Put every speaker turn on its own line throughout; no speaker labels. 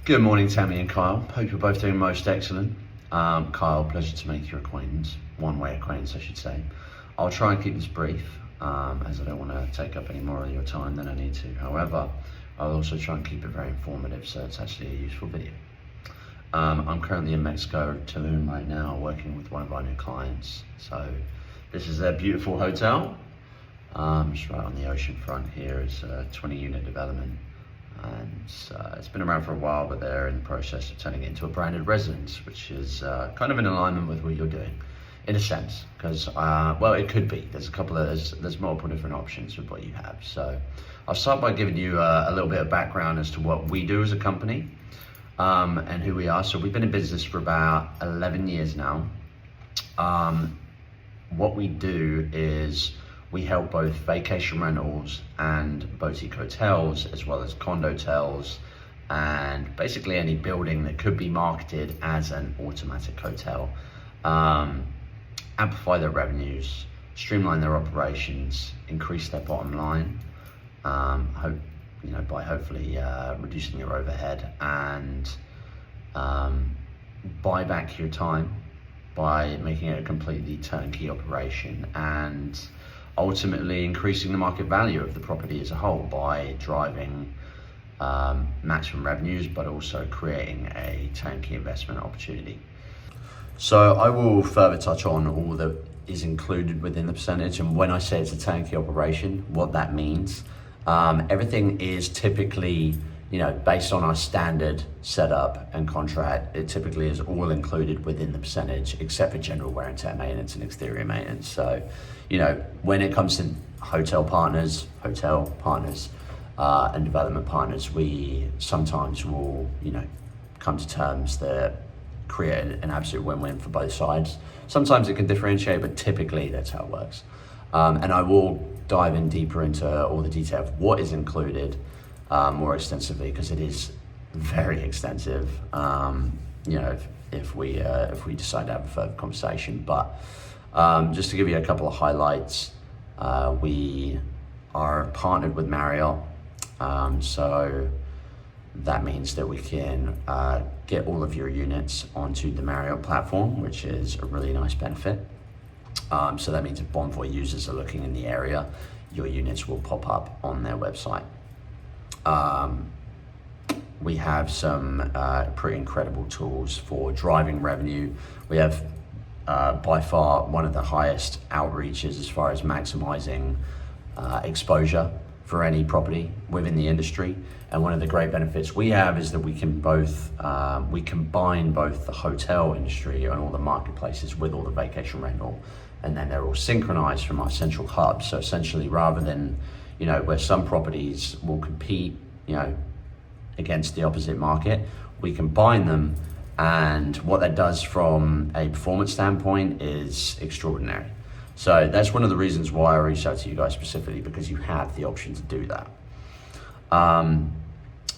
Good morning, Tammy and Kyle. Hope you're both doing most excellent. Kyle, pleasure to make your acquaintance. One-way acquaintance, I should say. I'll try and keep this brief, as I don't want to take up any more of your time than I need to. However, I'll also try and keep it very informative, so it's actually a useful video. I'm currently in Mexico, Tulum right now, working with one of our new clients. So this is their beautiful hotel. Just right on the ocean front here. It's a 20-unit development. And it's been around for a while, but they're in the process of turning it into a branded residence, which is kind of in alignment with what you're doing, in a sense, because well, it could be. There's there's multiple different options with what you have. So I'll start by giving you a little bit of background as to what we do as a company and who we are. So we've been in business for about 11 years now. What we do is we help both vacation rentals and boutique hotels, as well as condotels, and basically any building that could be marketed as an automatic hotel, amplify their revenues, streamline their operations, increase their bottom line, by hopefully reducing your overhead, and buy back your time by making it a completely turnkey operation, and ultimately increasing the market value of the property as a whole by driving maximum revenues, but also creating a turnkey investment opportunity. So I will further touch on all that is included within the percentage, and when I say it's a turnkey operation, what that means. Everything is typically, based on our standard setup and contract. It typically is all included within the percentage, except for general wear and tear maintenance and exterior maintenance. So, when it comes to hotel partners, and development partners, we sometimes will, come to terms that create an absolute win-win for both sides. Sometimes it can differentiate, but typically that's how it works. And I will dive in deeper into all the detail of what is included more extensively, because it is very extensive. If we decide to have a further conversation, but just to give you a couple of highlights, we are partnered with Marriott, so that means that we can get all of your units onto the Marriott platform, which is a really nice benefit. So that means if Bonvoy users are looking in the area, your units will pop up on their website. We have some pretty incredible tools for driving revenue. We have by far one of the highest outreaches as far as maximizing exposure for any property within the industry. And one of the great benefits we have is that we can we combine both the hotel industry and all the marketplaces with all the vacation rental, and then they're all synchronized from our central hub. So essentially, rather than where some properties will compete against the opposite market, we combine them, and what that does from a performance standpoint is extraordinary. So that's one of the reasons why I reached out to you guys specifically, because you have the option to do that.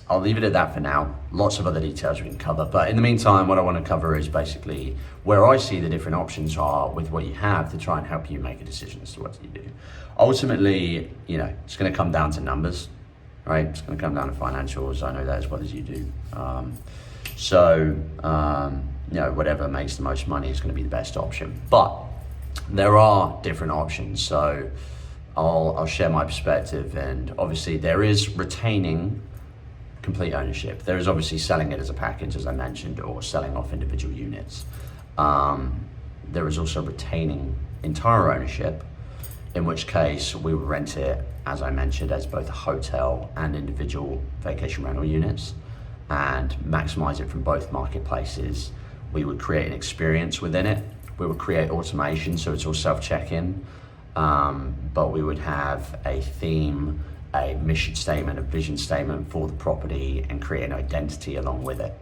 I'll leave it at that for now. Lots of other details we can cover, but in the meantime, what I want to cover is basically where I see the different options are with what you have to try and help you make a decision as to what you do. Ultimately, it's going to come down to numbers, right? It's going to come down to financials. I know that as well as you do. Whatever makes the most money is going to be the best option. But there are different options. So I'll share my perspective, and obviously there is retaining complete ownership. There is obviously selling it as a package, as I mentioned, or selling off individual units. There is also retaining entire ownership, in which case we would rent it, as I mentioned, as both a hotel and individual vacation rental units, and maximize it from both marketplaces. We would create an experience within it. We would create automation, so it's all self-check-in, but we would have a theme, a mission statement, a vision statement for the property, and create an identity along with it.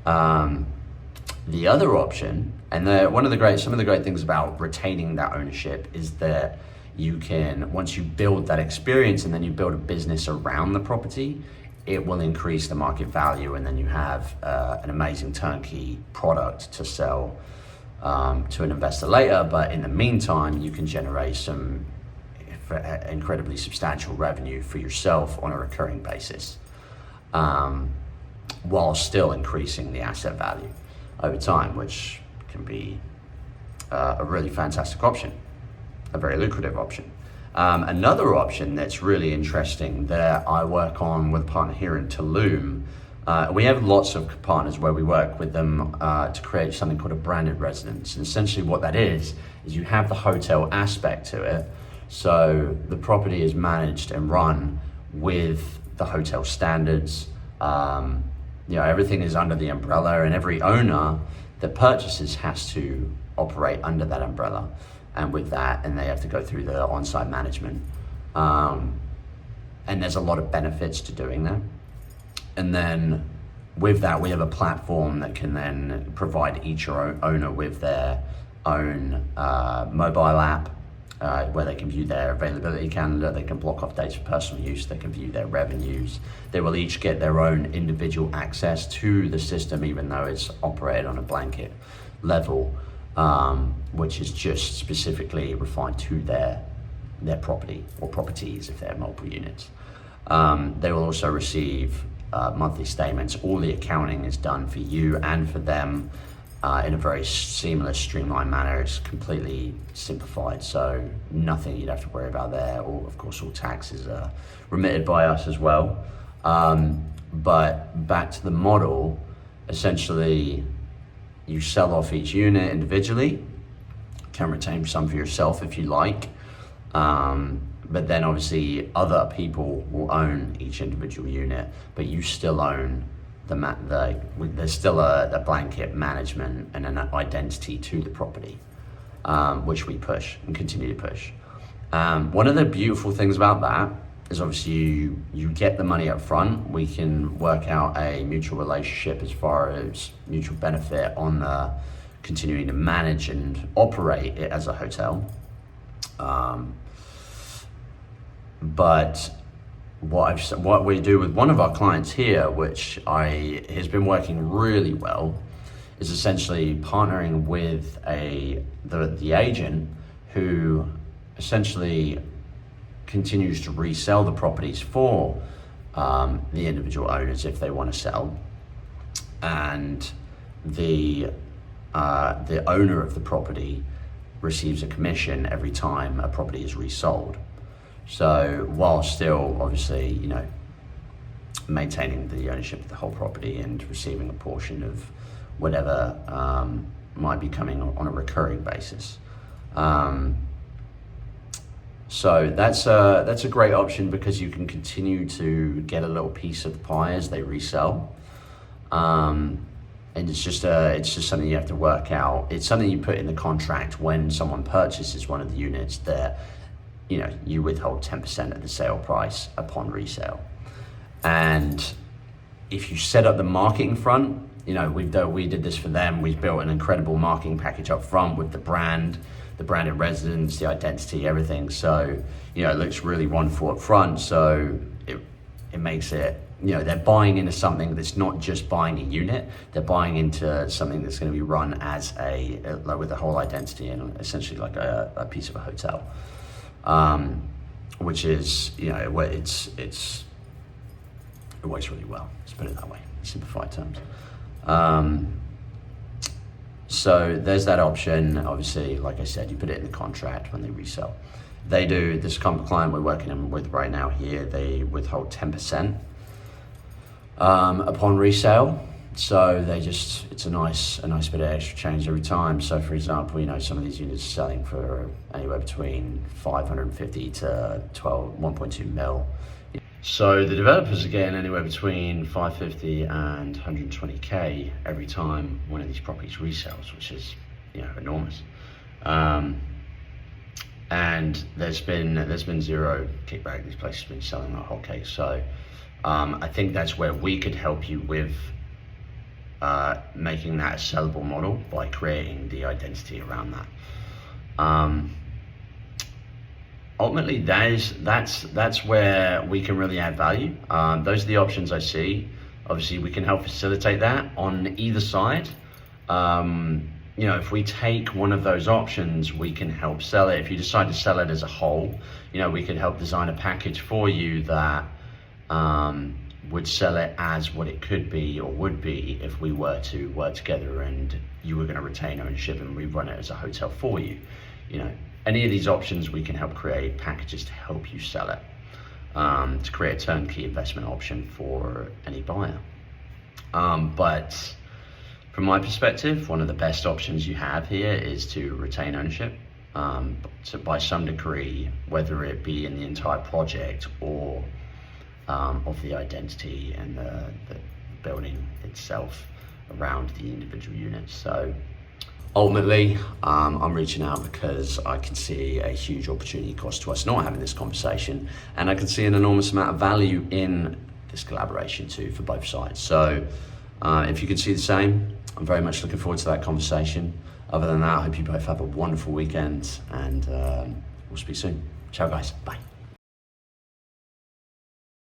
The other option, and some of the great things about retaining that ownership is that you can, once you build that experience and then you build a business around the property, it will increase the market value, and then you have an amazing turnkey product to sell to an investor later. But in the meantime, you can generate some for incredibly substantial revenue for yourself on a recurring basis, while still increasing the asset value over time, which can be a really fantastic option, a very lucrative option. Another option that's really interesting that I work on with a partner here in Tulum, we have lots of partners where we work with them to create something called a branded residence. And essentially what that is you have the hotel aspect to it. So the property is managed and run with the hotel standards. Everything is under the umbrella, and every owner that purchases has to operate under that umbrella. And with that, and they have to go through the on-site management. And there's a lot of benefits to doing that. And then with that, we have a platform that can then provide each owner with their own mobile app, where they can view their availability calendar, they can block off days for personal use, they can view their revenues. They will each get their own individual access to the system, even though it's operated on a blanket level, which is just specifically refined to their property or properties if they have multiple units. They will also receive monthly statements. All the accounting is done for you and for them in a very seamless, streamlined manner. It's completely simplified, so nothing you'd have to worry about there. Of course, all taxes are remitted by us as well. But back to the model, essentially, you sell off each unit individually, can retain some for yourself if you like, but then obviously other people will own each individual unit, but you still own there's still a blanket management and an identity to the property, which we push and continue to push. One of the beautiful things about that is obviously you get the money up front. We can work out a mutual relationship as far as mutual benefit on the continuing to manage and operate it as a hotel. But what we do with one of our clients here, which has been working really well, is essentially partnering with the agent who essentially continues to resell the properties for the individual owners if they want to sell, and the owner of the property receives a commission every time a property is resold. So while still obviously, maintaining the ownership of the whole property and receiving a portion of whatever might be coming on a recurring basis. So that's a great option because you can continue to get a little piece of the pie as they resell. And it's just something you have to work out. It's something you put in the contract when someone purchases one of the units that you withhold 10% of the sale price upon resale. And if you set up the marketing front, we did this for them. We've built an incredible marketing package up front with the branded residence, the identity, everything. So, it looks really wonderful up front. So it makes it, they're buying into something that's not just buying a unit. They're buying into something that's going to be run as with a whole identity and essentially like a piece of a hotel. Which is, it works really well. Let's put it that way, in simplified terms. So there's that option. Obviously, like I said, you put it in the contract when they resell. They do, this client we're working with right now here, they withhold 10% upon resale. So it's a nice bit of extra change every time. So for example, some of these units are selling for anywhere between 550 to 1.2 mil. So the developers are getting anywhere between 550 and 120K every time one of these properties resells, which is, enormous. And there's been zero kickback. These places have been selling like hotcakes. So I think that's where we could help you with making that a sellable model by creating the identity around that. Ultimately, that's where we can really add value. Those are the options I see. Obviously, we can help facilitate that on either side. if we take one of those options, we can help sell it. If you decide to sell it as a whole, we could help design a package for you that would sell it as what it could be or would be if we were to work together and you were going to retain ownership and we run it as a hotel for you. Any of these options, we can help create packages to help you sell it, to create a turnkey investment option for any buyer. But from my perspective, one of the best options you have here is to retain ownership by some degree, whether it be in the entire project or of the identity and the building itself around the individual units. So ultimately, I'm reaching out because I can see a huge opportunity cost to us not having this conversation, and I can see an enormous amount of value in this collaboration too for both sides. So if you can see the same, I'm very much looking forward to that conversation. Other than that, I hope you both have a wonderful weekend, and we'll speak soon. Ciao guys, bye.